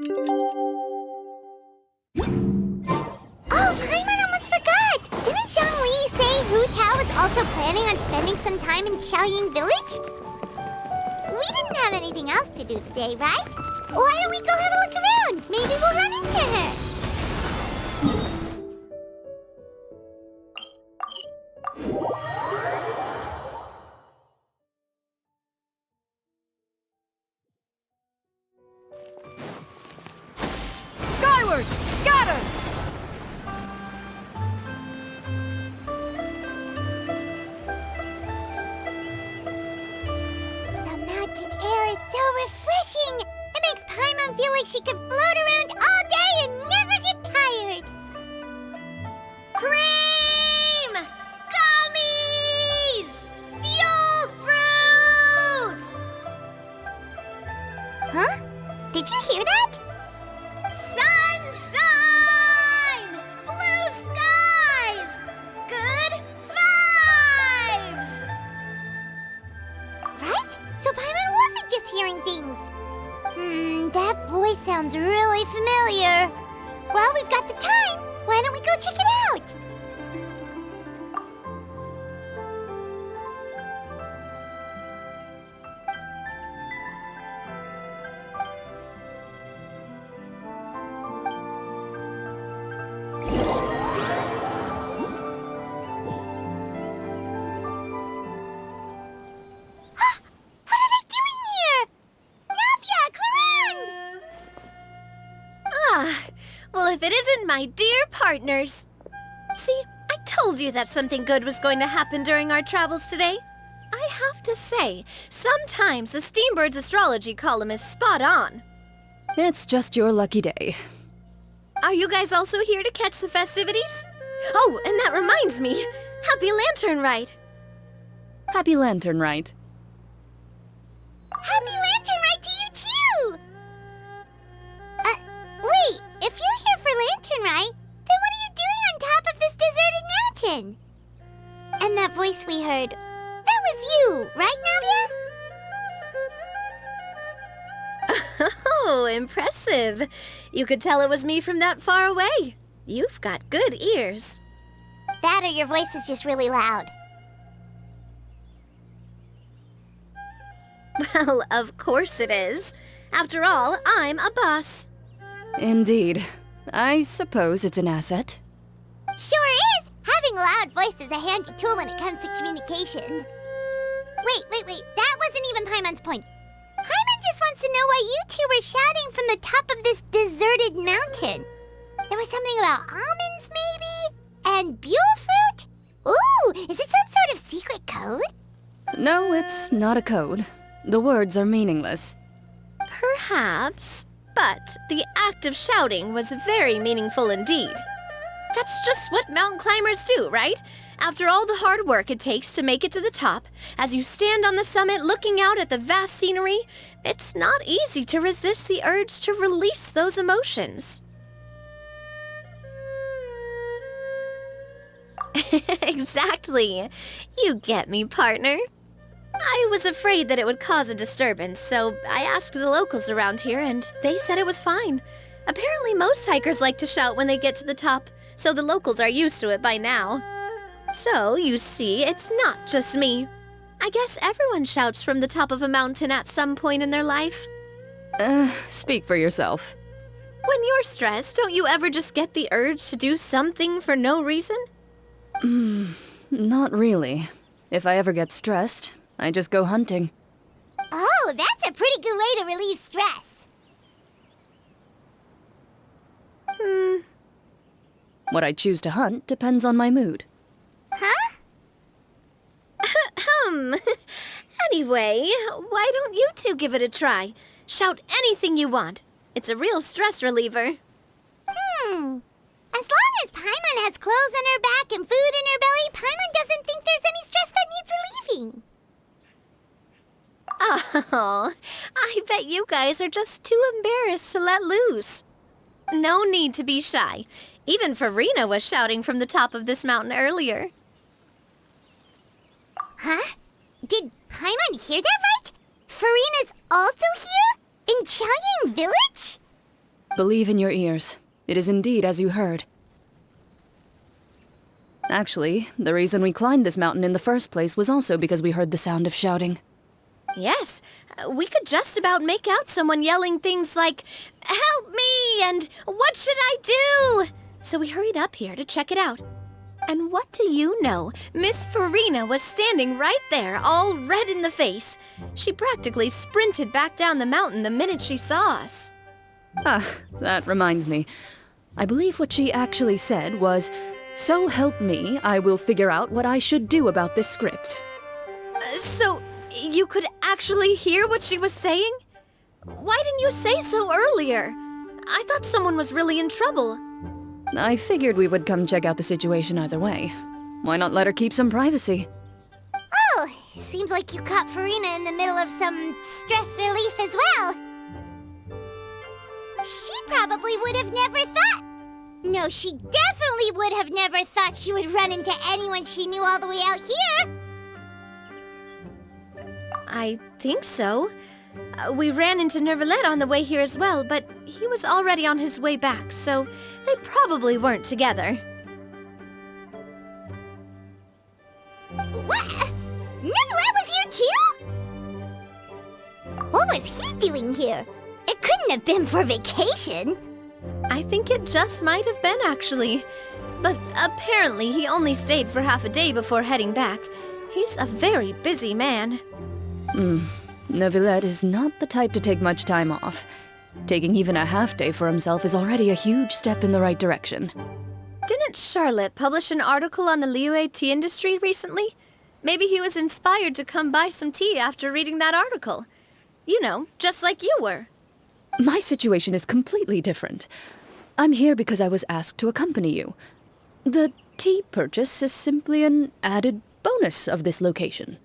Oh, Paimon almost forgot! Didn't Zhongli say Hu Tao was also planning on spending some time in Xiaoying Village? We didn't have anything else to do today, right? Why don't we go have a look around? Maybe we'll run into her. Skyward! Scatter! The mountain air is so refreshing! It makes Paimon feel like she could float around all day and never get tired! Cream! Gummies! Fuel fruit! Huh? Did you hear that? Sunshine! Blue skies! Good vibes! Right? So Paimon wasn't just hearing things. That voice sounds really familiar. Well, we've got the time. Why don't we go check it out? Well, if it isn't my dear partners. See, I told you that something good was going to happen during our travels today. I have to say, sometimes the Steambird's astrology column is spot on. It's just your lucky day. Are you guys also here to catch the festivities? Oh, and that reminds me, Happy Lantern Rite. Happy Lantern Rite. Happy Lantern Rite to you too! Wait, if you're here for Lantern Rite, then what are you doing on top of this deserted mountain? And that voice we heard, that was you, right, Navia? Oh, impressive. You could tell it was me from that far away. You've got good ears. That or your voice is just really loud. Well, of course it is. After all, I'm a boss. Indeed. I suppose it's an asset. Sure is! Having a loud voice is a handy tool when it comes to communication. Wait. That wasn't even Paimon's point. Paimon just wants to know why you two were shouting from the top of this deserted mountain. There was something about almonds, maybe? And buell fruit? Ooh, is it some sort of secret code? No, it's not a code. The words are meaningless. Perhaps, but the act of shouting was very meaningful indeed. That's just what mountain climbers do, right? After all the hard work it takes to make it to the top, as you stand on the summit looking out at the vast scenery, it's not easy to resist the urge to release those emotions. Exactly. You get me, partner. I was afraid that it would cause a disturbance, so I asked the locals around here, and they said it was fine. Apparently most hikers like to shout when they get to the top, so the locals are used to it by now. So, you see, it's not just me. I guess everyone shouts from the top of a mountain at some point in their life. Speak for yourself. When you're stressed, don't you ever just get the urge to do something for no reason? Not really. If I ever get stressed, I just go hunting. Oh, that's a pretty good way to relieve stress. What I choose to hunt depends on my mood. Huh? Anyway, why don't you two give it a try? Shout anything you want. It's a real stress reliever. As long as Paimon has clothes on her back and food in her belly, Paimon doesn't think there's any stress that needs relieving. Oh, I bet you guys are just too embarrassed to let loose. No need to be shy. Even Farina was shouting from the top of this mountain earlier. Huh? Did Paimon hear that right? Farina's also here? In Qiaoying Village? believe in your ears. It is indeed as you heard. Actually, the reason we climbed this mountain in the first place was also because we heard the sound of shouting. Yes, we could just about make out someone yelling things like, "Help me!" and "What should I do?" So we hurried up here to check it out. And what do you know? Miss Farina was standing right there, all red in the face. She practically sprinted back down the mountain the minute she saw us. Ah, that reminds me. I believe what she actually said was, "So help me, I will figure out what I should do about this script." So, you could actually hear what she was saying? Why didn't you say so earlier? I thought someone was really in trouble. I figured we would come check out the situation either way. Why not let her keep some privacy? Oh, seems like you caught Farina in the middle of some stress relief as well. She probably would have never thought. No, she definitely would have never thought she would run into anyone she knew all the way out here. I think so. We ran into Nervalet on the way here as well, but he was already on his way back, so they probably weren't together. What? Nervalet was here too? What was he doing here? It couldn't have been for vacation. I think it just might have been, actually. But apparently he only stayed for half a day before heading back. He's a very busy man. Neuvillette is not the type to take much time off. Taking even a half day for himself is already a huge step in the right direction. Didn't Charlotte publish an article on the Liyue tea industry recently? Maybe he was inspired to come buy some tea after reading that article. You know, just like you were. My situation is completely different. I'm here because I was asked to accompany you. The tea purchase is simply an added bonus of this location.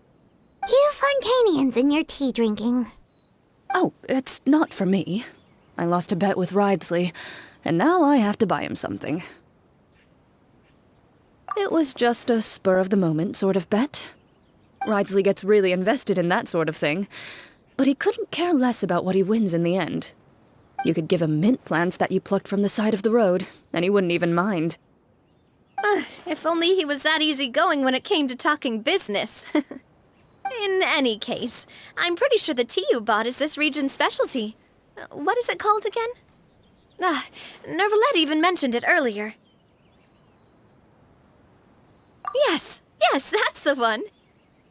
You Fontanians and your tea drinking. Oh, it's not for me. I lost a bet with Ridesley, and now I have to buy him something. It was just a spur-of-the-moment sort of bet. Ridesley gets really invested in that sort of thing, but he couldn't care less about what he wins in the end. You could give him mint plants that you plucked from the side of the road, and he wouldn't even mind. If only he was that easygoing when it came to talking business. In any case, I'm pretty sure the tea you bought is this region's specialty. What is it called again? Nervalet even mentioned it earlier. Yes, that's the one.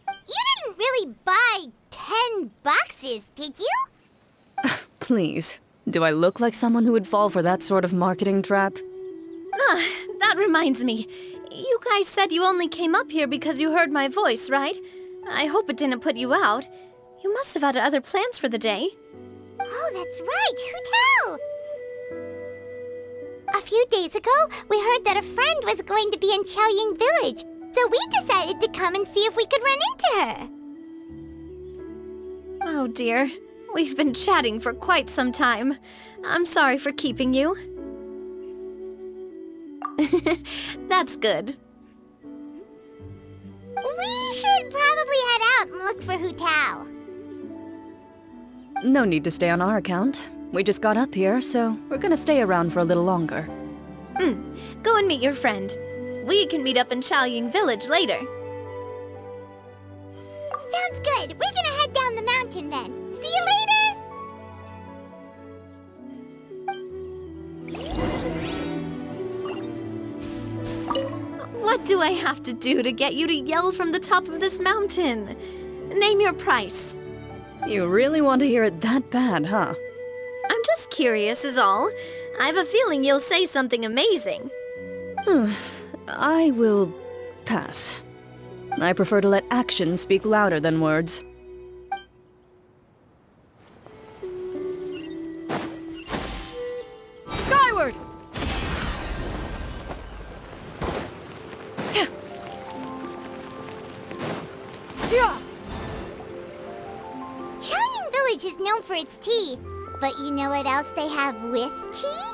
You didn't really buy 10 boxes, did you? Please, do I look like someone who would fall for that sort of marketing trap? That reminds me. You guys said you only came up here because you heard my voice, right? I hope it didn't put you out. You must have had other plans for the day. Oh, that's right. Who tell? A few days ago, we heard that a friend was going to be in Chaoying Village, so we decided to come and see if we could run into her. Oh dear. We've been chatting for quite some time. I'm sorry for keeping you. That's good. We should probably head out and look for Hu Tao. No need to stay on our account. We just got up here, so we're gonna stay around for a little longer. Go and meet your friend. We can meet up in Chaoying Village later. Sounds good. We're gonna head down the mountain then. See you later! What do I have to do to get you to yell from the top of this mountain? Name your price. You really want to hear it that bad, huh? I'm just curious is all. I have a feeling you'll say something amazing. I will pass. I prefer to let actions speak louder than words. Skyward! Chaoying Village is known for its tea, but you know what else they have with tea?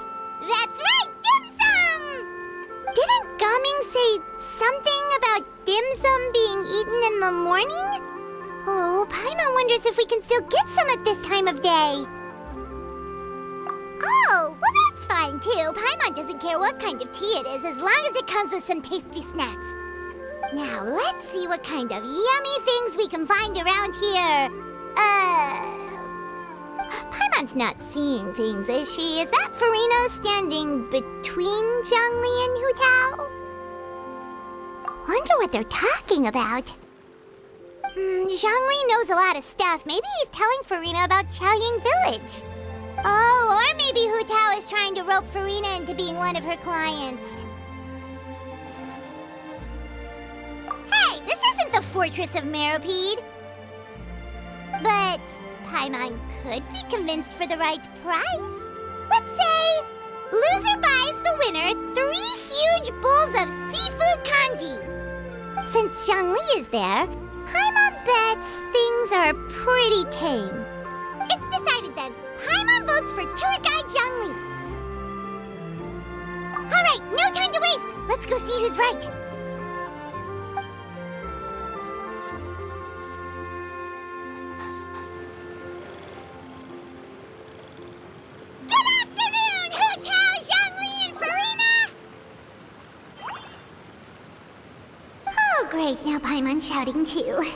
That's right, dim sum! Didn't Gaming say something about dim sum being eaten in the morning? Oh, Paimon wonders if we can still get some at this time of day. Oh, well thing, too. Paimon doesn't care what kind of tea it is, as long as it comes with some tasty snacks. Now, let's see what kind of yummy things we can find around here. Paimon's not seeing things, is she? Is that Farina standing between Zhongli and Hu Tao? Wonder what they're talking about. Zhongli knows a lot of stuff. Maybe he's telling Farina about Chaoying Village. Oh, or maybe Hu Tao is trying to rope Farina into being one of her clients. Hey, this isn't the Fortress of Meropide. But Paimon could be convinced for the right price. Let's say loser buys the winner 3 huge bowls of seafood kanji. Since Zhongli is there, Paimon bets things are pretty tame. It's decided then. Paimon votes for tour guide Zhongli. All right, no time to waste. Let's go see who's right. Great, now Paimon's shouting too.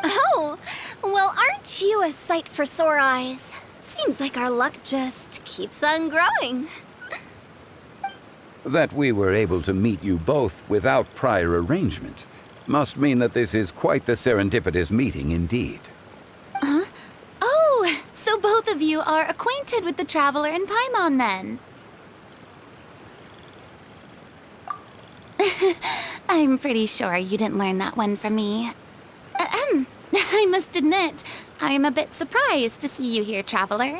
Oh, well, aren't you a sight for sore eyes? Seems like our luck just keeps on growing. That we were able to meet you both without prior arrangement must mean that this is quite the serendipitous meeting indeed. Huh? Oh, so both of you are acquainted with the Traveler and Paimon then? I'm pretty sure you didn't learn that one from me. I must admit, I'm a bit surprised to see you here, Traveler.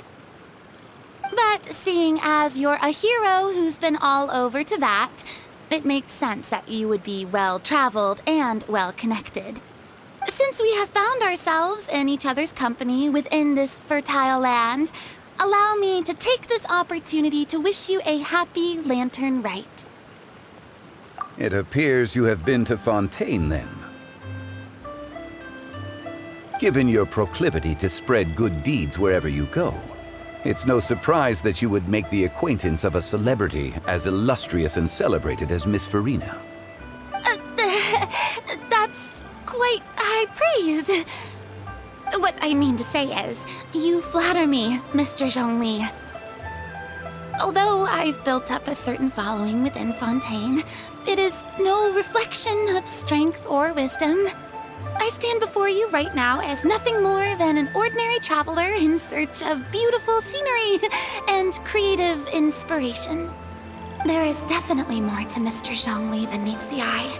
But seeing as you're a hero who's been all over to that, it makes sense that you would be well-traveled and well-connected. Since we have found ourselves in each other's company within this fertile land, allow me to take this opportunity to wish you a happy Lantern Rite. It appears you have been to Fontaine, then. Given your proclivity to spread good deeds wherever you go, it's no surprise that you would make the acquaintance of a celebrity as illustrious and celebrated as Miss Farina. That's quite high praise. What I mean to say is, you flatter me, Mr. Zhongli. Although I've built up a certain following within Fontaine, it is no reflection of strength or wisdom. I stand before you right now as nothing more than an ordinary traveler in search of beautiful scenery and creative inspiration. There is definitely more to Mr. Zhongli than meets the eye.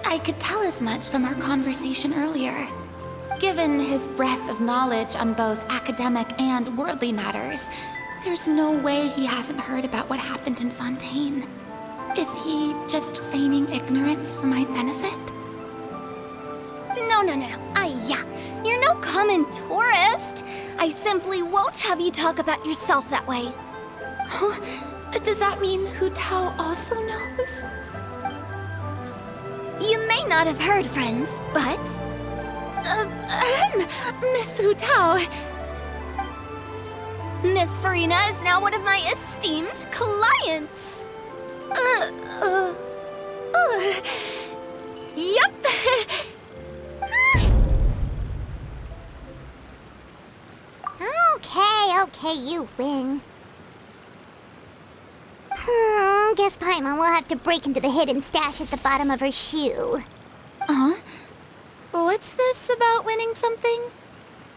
I could tell as much from our conversation earlier. Given his breadth of knowledge on both academic and worldly matters, there's no way he hasn't heard about what happened in Fontaine. Is he just feigning ignorance for my benefit? No. You're no common tourist. I simply won't have you talk about yourself that way. Huh? Does that mean Hu Tao also knows? You may not have heard, friends, but... Miss Hu Tao... Miss Farina is now one of my esteemed clients. Yep. Okay, you win. Guess Paimon will have to break into the hidden stash at the bottom of her shoe. What's this about winning something?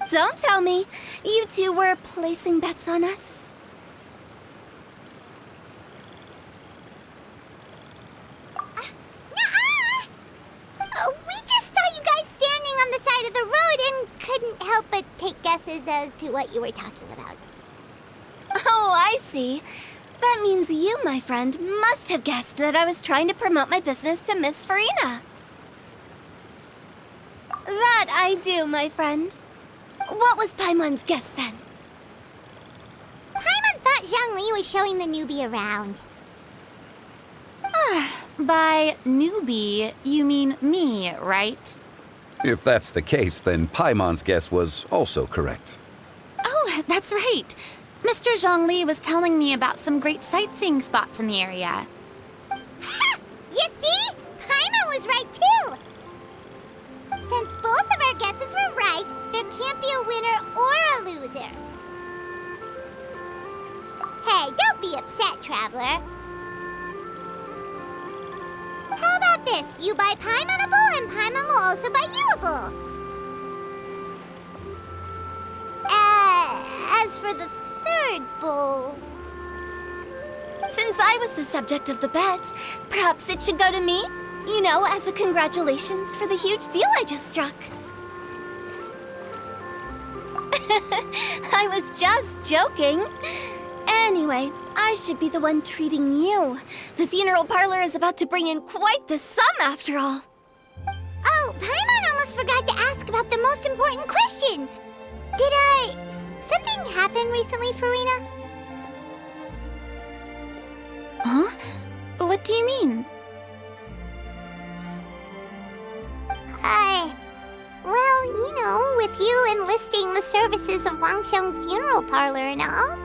Don't tell me. You two were placing bets on us. We just saw you guys standing on the side of the road and couldn't help but take guesses as to what you were talking about. Oh, I see. That means you, my friend, must have guessed that I was trying to promote my business to Miss Farina. That I do, my friend. What was Paimon's guess then? Paimon thought Zhongli was showing the newbie around. By newbie, you mean me, right? If that's the case, then Paimon's guess was also correct. Oh, that's right. Mr. Zhongli was telling me about some great sightseeing spots in the area. Ha! You see? Paimon was right too! Since both of our guesses were right, there can't be a winner or a loser. Hey, don't be upset, Traveler. How about this? You buy Paimon a bowl, and Paimon will also buy you a bowl. As for the third bowl... Since I was the subject of the bet, perhaps it should go to me? You know, as a congratulations for the huge deal I just struck. I was just joking. Anyway, I should be the one treating you. The funeral parlor is about to bring in quite the sum after all. Oh, Paimon almost forgot to ask about the most important question. Something happen recently, Farina? Huh? What do you mean? Well, you know, with you enlisting the services of Wangxiang Funeral Parlor and all.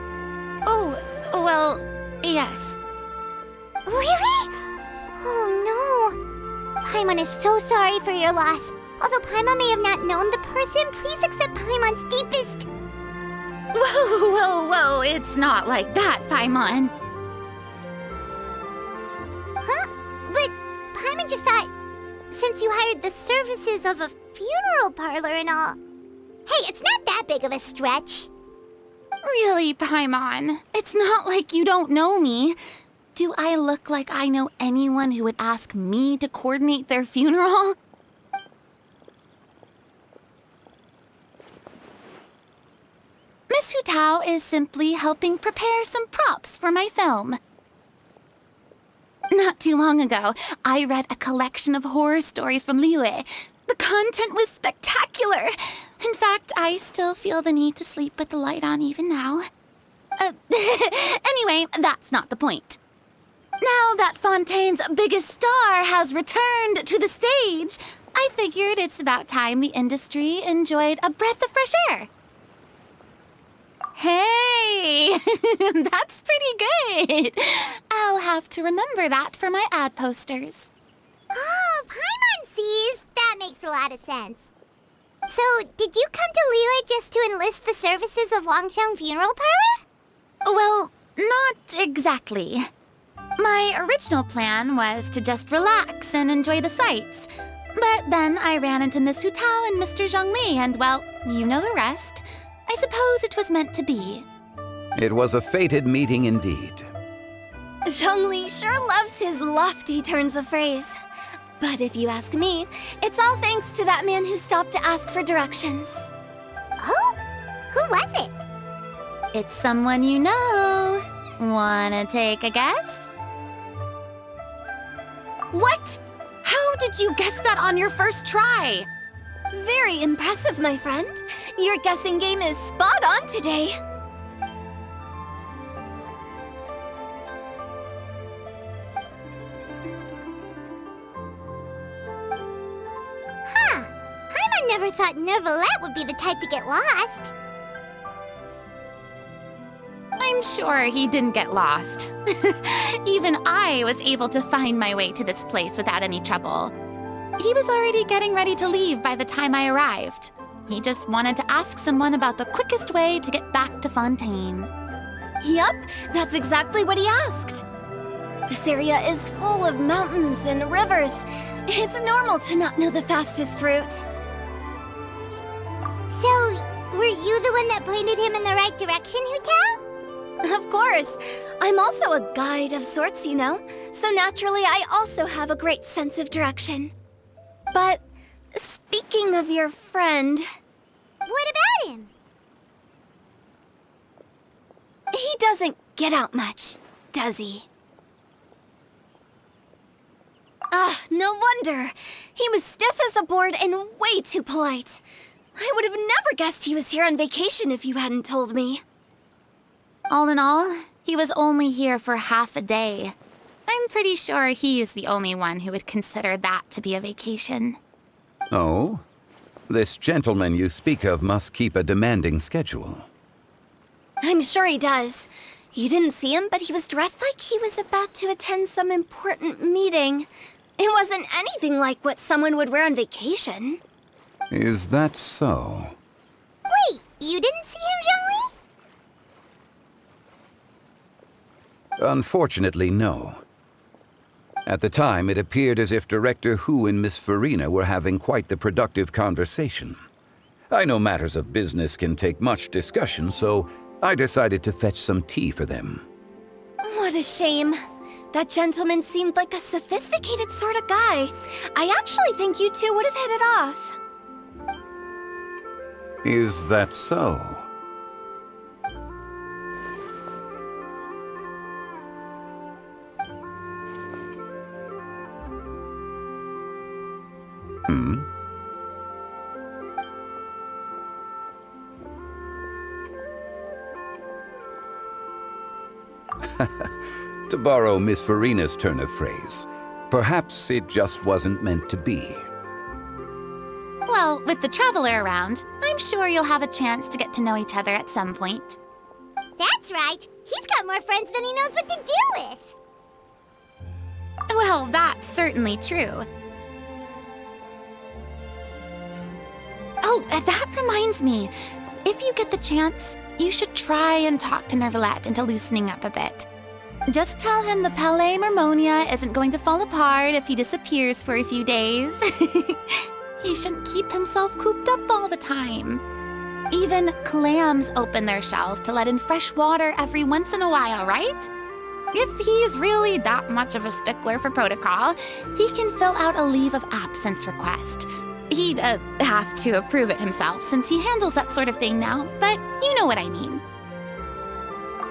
Oh, well, yes. Really? Oh no. Paimon is so sorry for your loss. Although Paimon may have not known the person, please accept Paimon's deepest... Whoa, it's not like that, Paimon. Huh? But Paimon just thought, since you hired the services of a funeral parlor and all... Hey, it's not that big of a stretch. Really, Paimon? It's not like you don't know me. Do I look like I know anyone who would ask me to coordinate their funeral? Miss Hu Tao is simply helping prepare some props for my film. Not too long ago, I read a collection of horror stories from Liyue. The content was spectacular. In fact, I still feel the need to sleep with the light on even now. Anyway, that's not the point. Now that Fontaine's biggest star has returned to the stage, I figured it's about time the industry enjoyed a breath of fresh air. Hey, that's pretty good. I'll have to remember that for my ad posters. Oh, Paimon sees. That makes a lot of sense. So, did you come to Liyue just to enlist the services of Wangxiang Funeral Parlor? Well, not exactly. My original plan was to just relax and enjoy the sights. But then I ran into Miss Hu Tao and Mr. Zhongli, and well, you know the rest. I suppose it was meant to be. It was a fated meeting indeed. Zhongli sure loves his lofty turns of phrase. But if you ask me, it's all thanks to that man who stopped to ask for directions. Oh? Who was it? It's someone you know. Wanna take a guess? What? How did you guess that on your first try? Very impressive, my friend. Your guessing game is spot on today. Huh. Paimon never thought Neuvillette would be the type to get lost. I'm sure he didn't get lost. Even I was able to find my way to this place without any trouble. He was already getting ready to leave by the time I arrived. He just wanted to ask someone about the quickest way to get back to Fontaine. Yup, that's exactly what he asked. This area is full of mountains and rivers. It's normal to not know the fastest route. So, were you the one that pointed him in the right direction, Hu Tao? Of course. I'm also a guide of sorts, you know. So naturally, I also have a great sense of direction. But speaking of your friend... What about him? He doesn't get out much, does he? Ah, no wonder. He was stiff as a board and way too polite. I would have never guessed he was here on vacation if you hadn't told me. All in all, he was only here for half a day. I'm pretty sure he is the only one who would consider that to be a vacation. Oh? This gentleman you speak of must keep a demanding schedule. I'm sure he does. You didn't see him, but he was dressed like he was about to attend some important meeting. It wasn't anything like what someone would wear on vacation. Is that so? Wait, you didn't see him, Zhongli? Unfortunately, no. At the time, it appeared as if Director Hu and Miss Farina were having quite the productive conversation. I know matters of business can take much discussion, so I decided to fetch some tea for them. What a shame. That gentleman seemed like a sophisticated sort of guy. I actually think you two would have hit it off. Is that so? To borrow Miss Farina's turn of phrase, perhaps it just wasn't meant to be. Well, with the traveler around, I'm sure you'll have a chance to get to know each other at some point. That's right. He's got more friends than he knows what to do with. Well, that's certainly true. Oh, that reminds me. If you get the chance, you should try and talk to Nervalette into loosening up a bit. Just tell him the Palais Mermonia isn't going to fall apart if he disappears for a few days. He shouldn't keep himself cooped up all the time. Even clams open their shells to let in fresh water every once in a while, right? If he's really that much of a stickler for protocol, he can fill out a leave of absence request. He'd have to approve it himself since he handles that sort of thing now, but you know what I mean.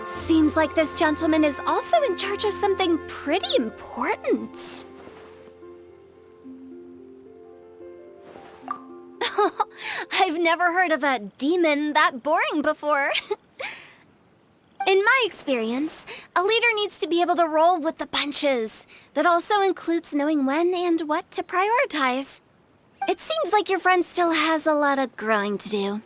Seems like this gentleman is also in charge of something pretty important. I've never heard of a demon that boring before. In my experience, a leader needs to be able to roll with the punches. That also includes knowing when and what to prioritize. It seems like your friend still has a lot of growing to do.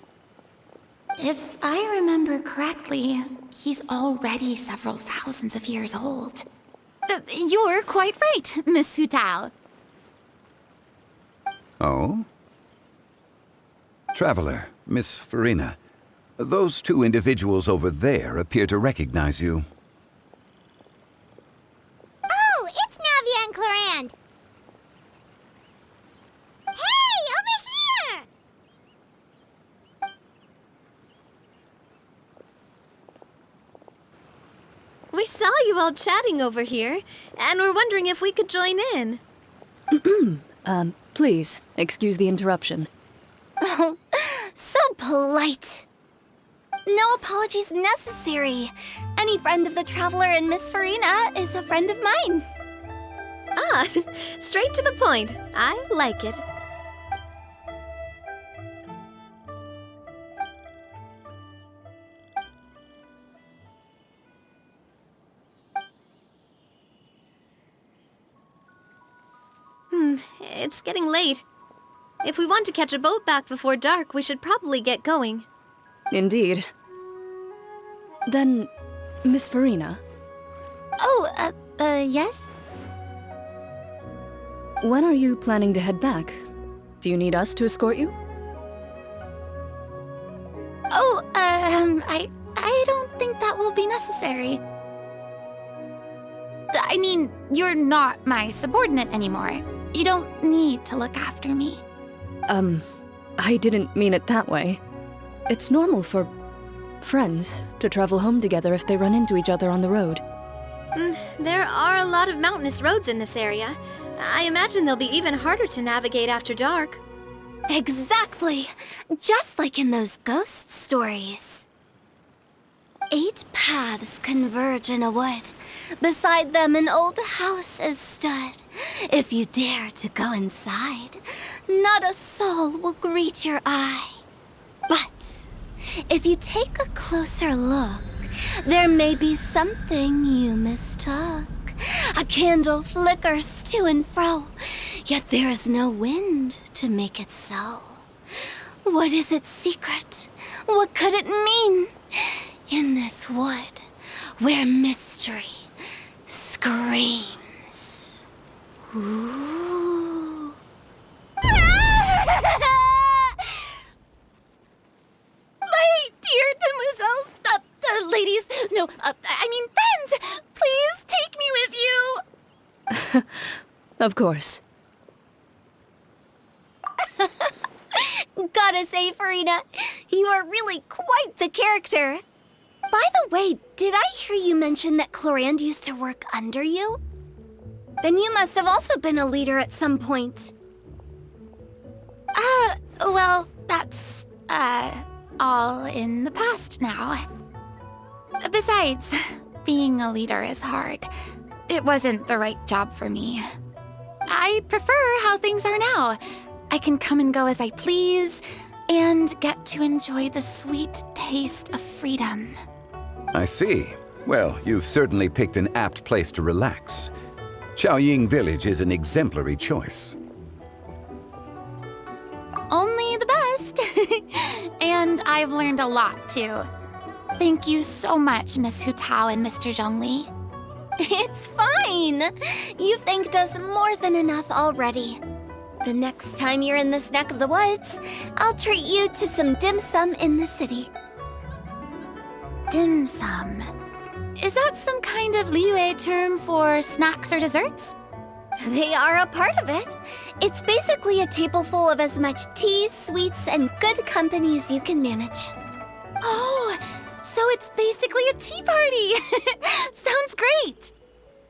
If I remember correctly, he's already several thousands of years old. You're quite right, Miss Hu Tao. Oh? Traveler, Miss Farina, those two individuals over there appear to recognize you. Oh, it's Navia and Clarand. Hey, over here! We saw you all chatting over here, and we're wondering if we could join in. Please, excuse the interruption. Oh, so polite. No apologies necessary. Any friend of the Traveler and Miss Farina is a friend of mine. Ah, straight to the point. I like it. It's getting late. If we want to catch a boat back before dark, we should probably get going. Indeed. Then, Miss Farina, Oh, yes? when are you planning to head back? Do you need us to escort you? Oh, I don't think that will be necessary. I mean, you're not my subordinate anymore. You don't need to look after me. I didn't mean it that way. It's normal for friends to travel home together if they run into each other on the road. There are a lot of mountainous roads in this area. I imagine they'll be even harder to navigate after dark. Exactly! Just like in those ghost stories. 8 paths converge in a wood. Beside them an old house is stood. If you dare to go inside, not a soul will greet your eye. But if you take a closer look, there may be something you mistook. A candle flickers to and fro, yet there is no wind to make it so. What is its secret? What could it mean? in this wood where mystery screams. Ooh. My dear demoiselles, ladies, no, I mean friends, please take me with you. Of course. Gotta say, Farina, you are really quite the character. By the way, did I hear you mention that Clorand used to work under you? Then you must have also been a leader at some point. Well, that's, all in the past now. Besides, being a leader is hard. It wasn't the right job for me. I prefer how things are now. I can come and go as I please, and get to enjoy the sweet taste of freedom. I see. Well, you've certainly picked an apt place to relax. Xiaoying Village is an exemplary choice. Only the best. And I've learned a lot, too. Thank you so much, Miss Hu Tao and Mr. Zhongli. It's fine. You've thanked us more than enough already. The next time you're in this neck of the woods, I'll treat you to some dim sum in the city. Dim sum. Is that some kind of Liyue term for snacks or desserts? They are a part of it. It's basically a table full of as much tea, sweets, and good company as you can manage. Oh, so it's basically a tea party. Sounds great.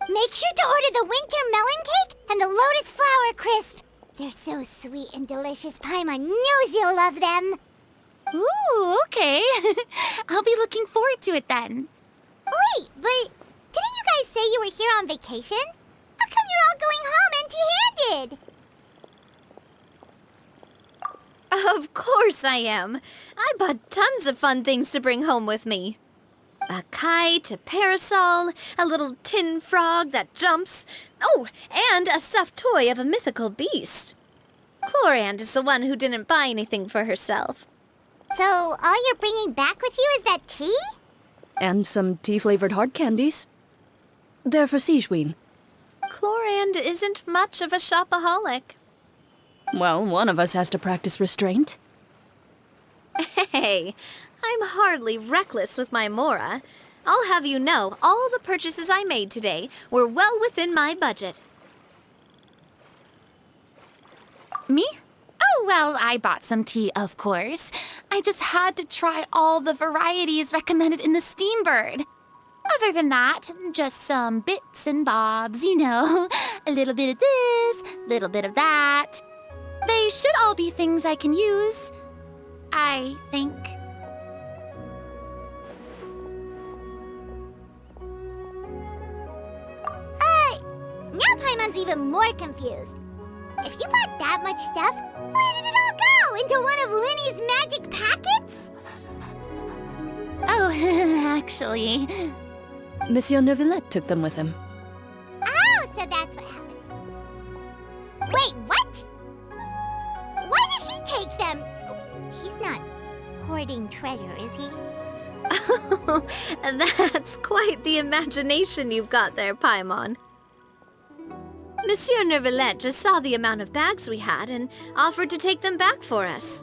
Make sure to order the winter melon cake and the lotus flower crisp. They're so sweet and delicious. Paimon knows you'll love them. Ooh, okay. I'll be looking forward to it then. Wait, but didn't you guys say you were here on vacation? How come you're all going home empty-handed? Of course I am. I bought tons of fun things to bring home with me. A kite, a parasol, a little tin frog that jumps. Oh, and a stuffed toy of a mythical beast. Clorand is the one who didn't buy anything for herself. So all you're bringing back with you is that tea? And some tea-flavored hard candies. They're for Sigewin. Clorand isn't much of a shopaholic. Well, one of us has to practice restraint. Hey, I'm hardly reckless with my Mora. I'll have you know, all the purchases I made today were well within my budget. Me? Oh, well, I bought some tea, of course. I just had to try all the varieties recommended in the Steambird. Other than that, just some bits and bobs, you know. A little bit of this, little bit of that. They should all be things I can use, I think. Now Paimon's even more confused. If you bought that much stuff, where did it all go? Into one of Linny's magic packets? Oh, actually... Monsieur Neuvillette took them with him. Oh, so that's what happened. Wait, what? Why did he take them? He's not hoarding treasure, is he? That's quite the imagination you've got there, Paimon. Monsieur Neuvillette just saw the amount of bags we had and offered to take them back for us.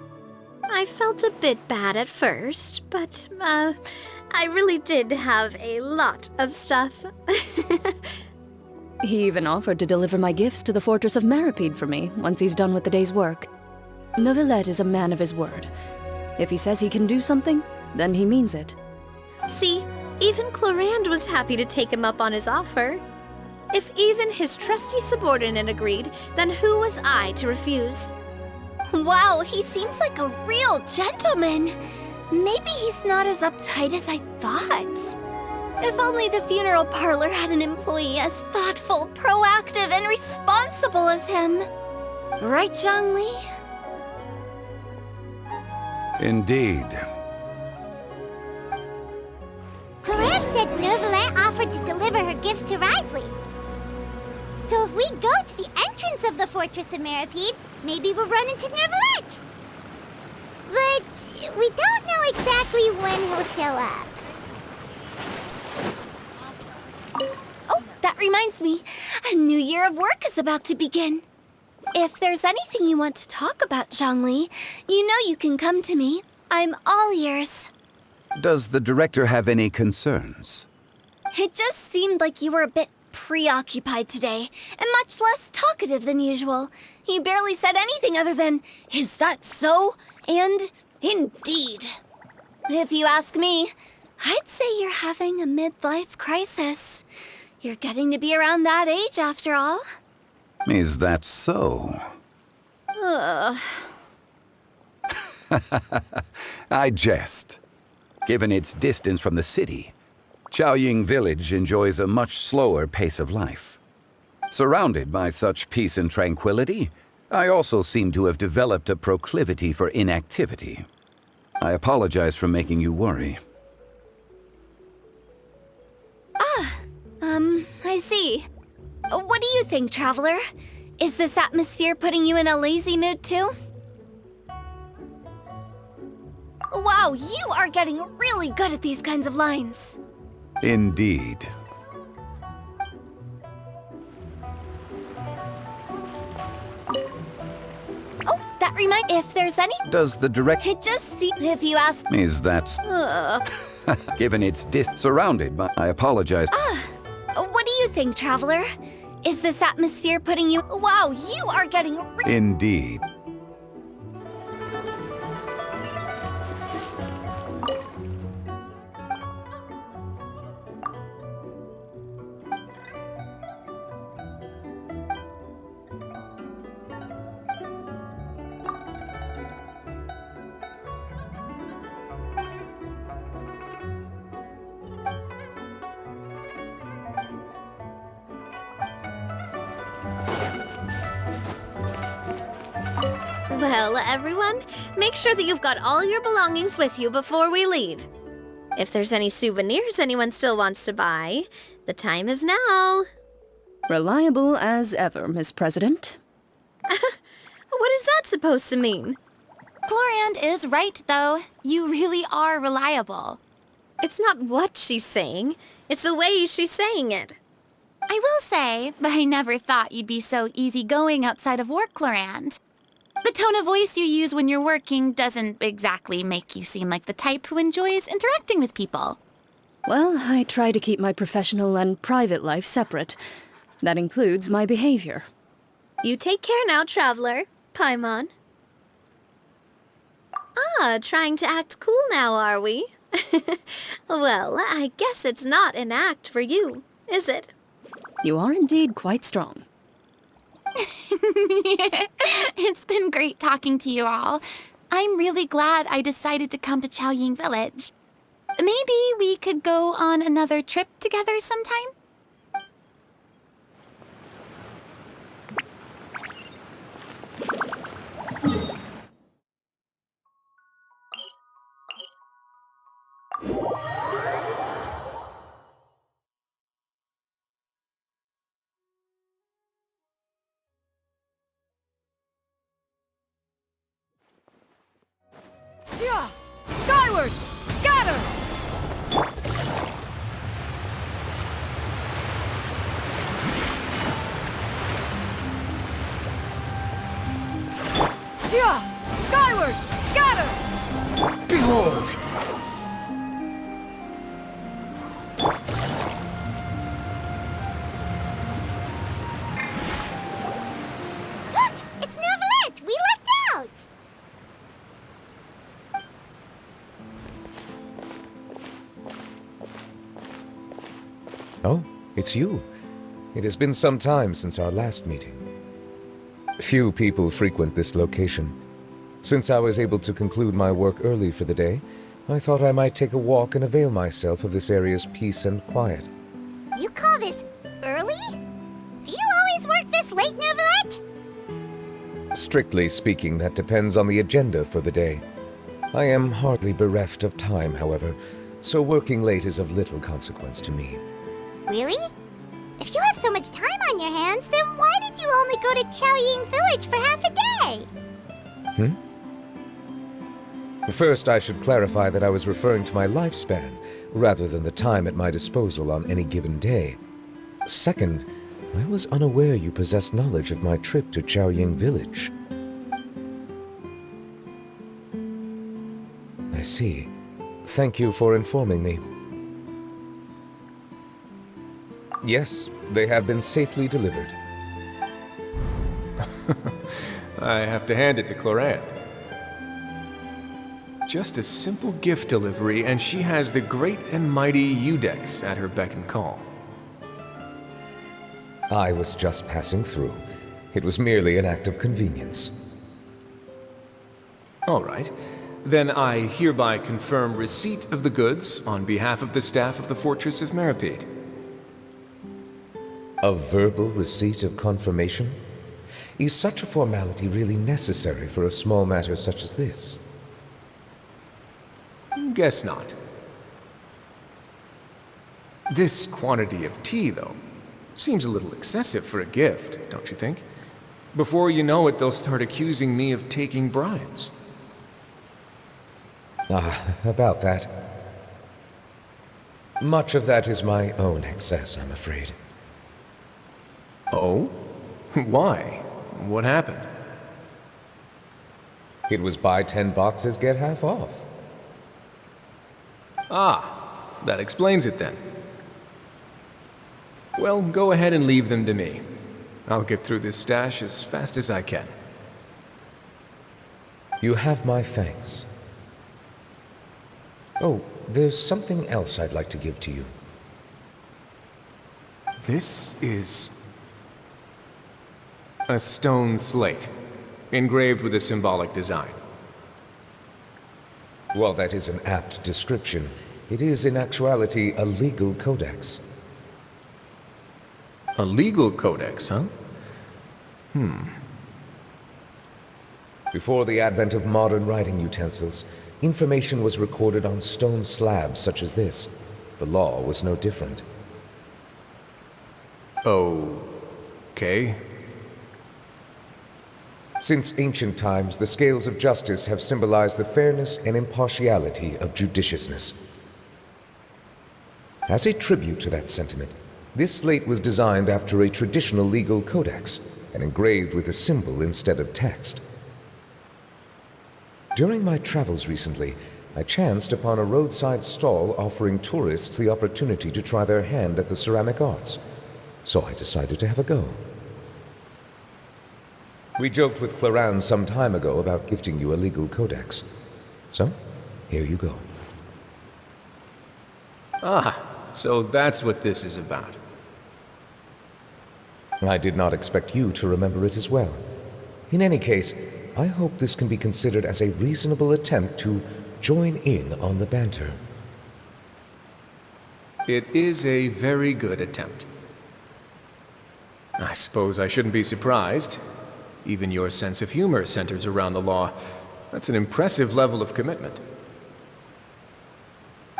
I felt a bit bad at first, but, I really did have a lot of stuff. He even offered to deliver my gifts to the Fortress of Maripede for me once he's done with the day's work. Neuvillette is a man of his word. If he says he can do something, then he means it. See, even Clorand was happy to take him up on his offer. If even his trusty subordinate agreed, then who was I to refuse? Wow, he seems like a real gentleman. Maybe he's not as uptight as I thought. If only the funeral parlor had an employee as thoughtful, proactive, and responsible as him. Right, Zhongli? Indeed. Clorand said Neuvillette offered to deliver her gifts to Risley. So if we go to the entrance of the Fortress of Maripede, maybe we'll run into Neuvillette. But we don't know exactly when he'll show up. reminds me, a new year of work is about to begin. If there's anything you want to talk about, Zhongli, you know you can come to me. I'm all ears. Does the director have any concerns? It just seemed like you were a bit preoccupied today, and much less talkative than usual. You barely said anything other than, "Is that so?" and "Indeed." If you ask me, I'd say you're having a midlife crisis. You're getting to be around that age after all. Is that so? Ugh. I jest. Given its distance from the city, Chaoying Village enjoys a much slower pace of life. Surrounded by such peace and tranquility, I also seem to have developed a proclivity for inactivity. I apologize for making you worry. I see. What do you think, Traveler? Is this atmosphere putting you in a lazy mood too? Wow, you are getting really good at these kinds of lines. Indeed. Oh, that reminds. If there's any. Does the director... It just seems. If you ask. Is that... Given its surrounded by... I apologize. What do you think, Traveler? Is this atmosphere putting you... Wow, you are getting... Indeed. Well, everyone, make sure that you've got all your belongings with you before we leave. If there's any souvenirs anyone still wants to buy, the time is now. Reliable as ever, Miss President. What is that supposed to mean? Gloriand is right, though. You really are reliable. It's not what she's saying, it's the way she's saying it. I will say, but I never thought you'd be so easygoing outside of work, Gloriand. The tone of voice you use when you're working doesn't exactly make you seem like the type who enjoys interacting with people. Well, I try to keep my professional and private life separate. That includes my behavior. You take care now, Traveler. Paimon. Trying to act cool now, are we? Well, I guess it's not an act for you, is it? You are indeed quite strong. It's been great talking to you all. I'm really glad I decided to come to Chaoying Village. Maybe we could go on another trip together sometime? Yeah! Skyward! Scatter! Yeah! Skyward! Scatter! Behold! Look! It's Neuvillette! We lucked out! Oh, it's you. It has been some time since our last meeting. Few people frequent this location. Since I was able to conclude my work early for the day, I thought I might take a walk and avail myself of this area's peace and quiet. You call this early? Do you always work this late, Neuvillette? Strictly speaking, that depends on the agenda for the day. I am hardly bereft of time, however, so working late is of little consequence to me. Really? If you have so much time on your hands, then why did you only go to Chaoying Village for half a day? First, I should clarify that I was referring to my lifespan, rather than the time at my disposal on any given day. Second, I was unaware you possessed knowledge of my trip to Chaoying Village. I see. Thank you for informing me. Yes, they have been safely delivered. I have to hand it to Clorant. Just a simple gift delivery, and she has the great and mighty Udex at her beck and call. I was just passing through. It was merely an act of convenience. All right. Then I hereby confirm receipt of the goods on behalf of the staff of the Fortress of Meripede. A verbal receipt of confirmation? Is such a formality really necessary for a small matter such as this? Guess not. This quantity of tea, though, seems a little excessive for a gift, don't you think? Before you know it, they'll start accusing me of taking bribes. About that. Much of that is my own excess, I'm afraid. Oh? Why? What happened? It was buy 10 boxes, get half off. Ah, that explains it then. Well, go ahead and leave them to me. I'll get through this stash as fast as I can. You have my thanks. Oh, there's something else I'd like to give to you. This is a stone slate, engraved with a symbolic design. While that is an apt description, it is in actuality a legal codex. A legal codex, huh? Before the advent of modern writing utensils, information was recorded on stone slabs such as this. The law was no different. Okay. Since ancient times, the scales of justice have symbolized the fairness and impartiality of judiciousness. As a tribute to that sentiment, this slate was designed after a traditional legal codex and engraved with a symbol instead of text. During my travels recently, I chanced upon a roadside stall offering tourists the opportunity to try their hand at the ceramic arts, so I decided to have a go. We joked with Clorant some time ago about gifting you a legal codex. So, here you go. Ah, so that's what this is about. I did not expect you to remember it as well. In any case, I hope this can be considered as a reasonable attempt to join in on the banter. It is a very good attempt. I suppose I shouldn't be surprised. Even your sense of humor centers around the law. That's an impressive level of commitment.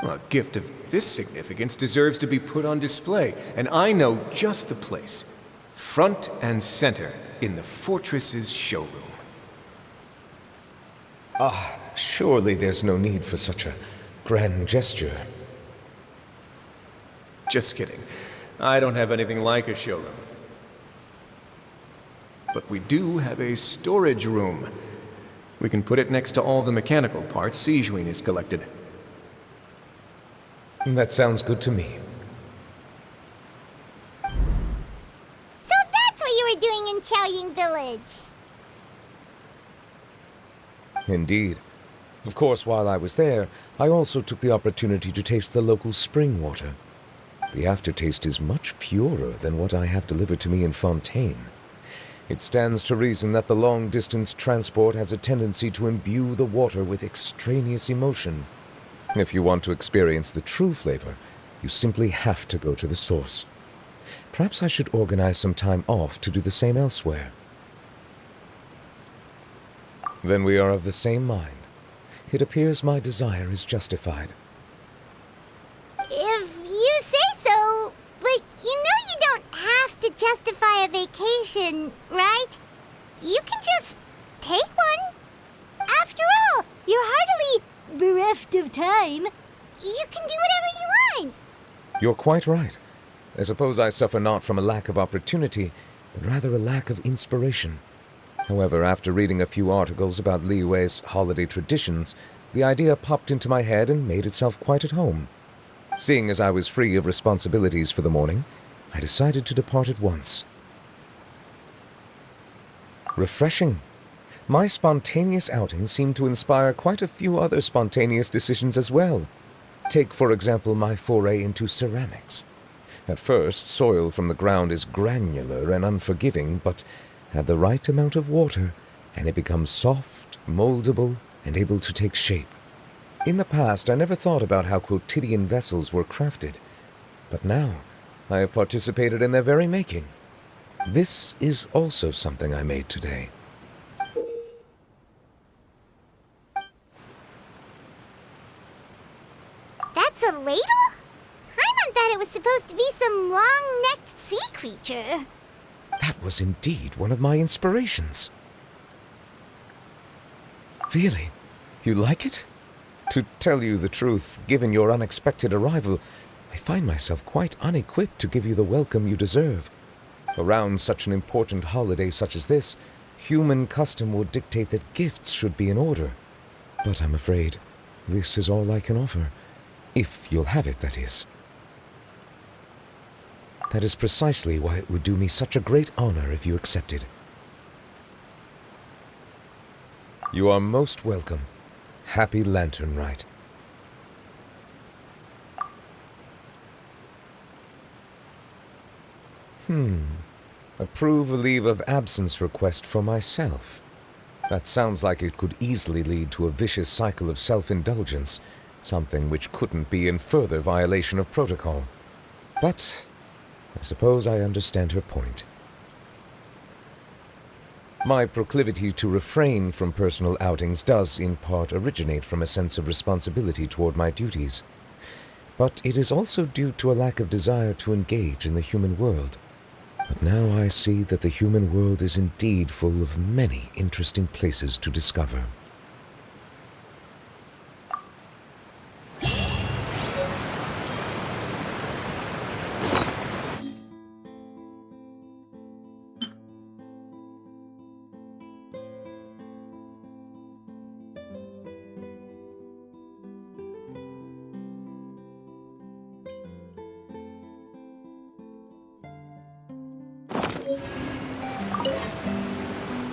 A gift of this significance deserves to be put on display, and I know just the place. Front and center in the fortress's showroom. Surely there's no need for such a grand gesture. Just kidding. I don't have anything like a showroom. But we do have a storage room. We can put it next to all the mechanical parts Sijuin has collected. That sounds good to me. So that's what you were doing in Chaoying Village. Indeed. Of course, while I was there, I also took the opportunity to taste the local spring water. The aftertaste is much purer than what I have delivered to me in Fontaine. It stands to reason that the long-distance transport has a tendency to imbue the water with extraneous emotion. If you want to experience the true flavor, you simply have to go to the source. Perhaps I should organize some time off to do the same elsewhere. Then we are of the same mind. It appears my desire is justified. If you say so, but you know you don't have to justify a vacation, right? You can just take one. After all, you're hardly bereft of time. You can do whatever you want. You're quite right. I suppose I suffer not from a lack of opportunity, but rather a lack of inspiration. However, after reading a few articles about Liyue's holiday traditions, the idea popped into my head and made itself quite at home. Seeing as I was free of responsibilities for the morning, I decided to depart at once. Refreshing. My spontaneous outing seemed to inspire quite a few other spontaneous decisions as well. Take, for example, my foray into ceramics. At first, soil from the ground is granular and unforgiving, but add the right amount of water, and it becomes soft, moldable, and able to take shape. In the past, I never thought about how quotidian vessels were crafted, but now I have participated in their very making. This is also something I made today. That's a ladle? Paimon thought it was supposed to be some long-necked sea creature. That was indeed one of my inspirations. Really? You like it? To tell you the truth, given your unexpected arrival, I find myself quite unequipped to give you the welcome you deserve. Around such an important holiday such as this, human custom would dictate that gifts should be in order. But I'm afraid this is all I can offer. If you'll have it, that is. That is precisely why it would do me such a great honor if you accepted. You are most welcome. Happy Lantern Rite. Approve a leave of absence request for myself. That sounds like it could easily lead to a vicious cycle of self-indulgence, something which couldn't be in further violation of protocol. But I suppose I understand her point. My proclivity to refrain from personal outings does, in part, originate from a sense of responsibility toward my duties. But it is also due to a lack of desire to engage in the human world. But now I see that the human world is indeed full of many interesting places to discover.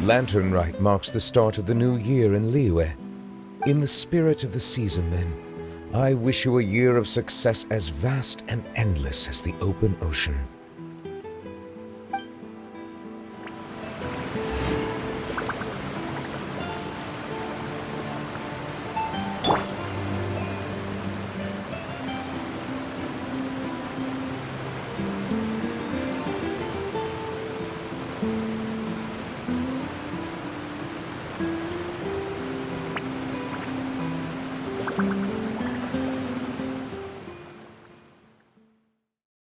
Lantern Rite marks the start of the new year in Liyue. In the spirit of the season, then, I wish you a year of success as vast and endless as the open ocean.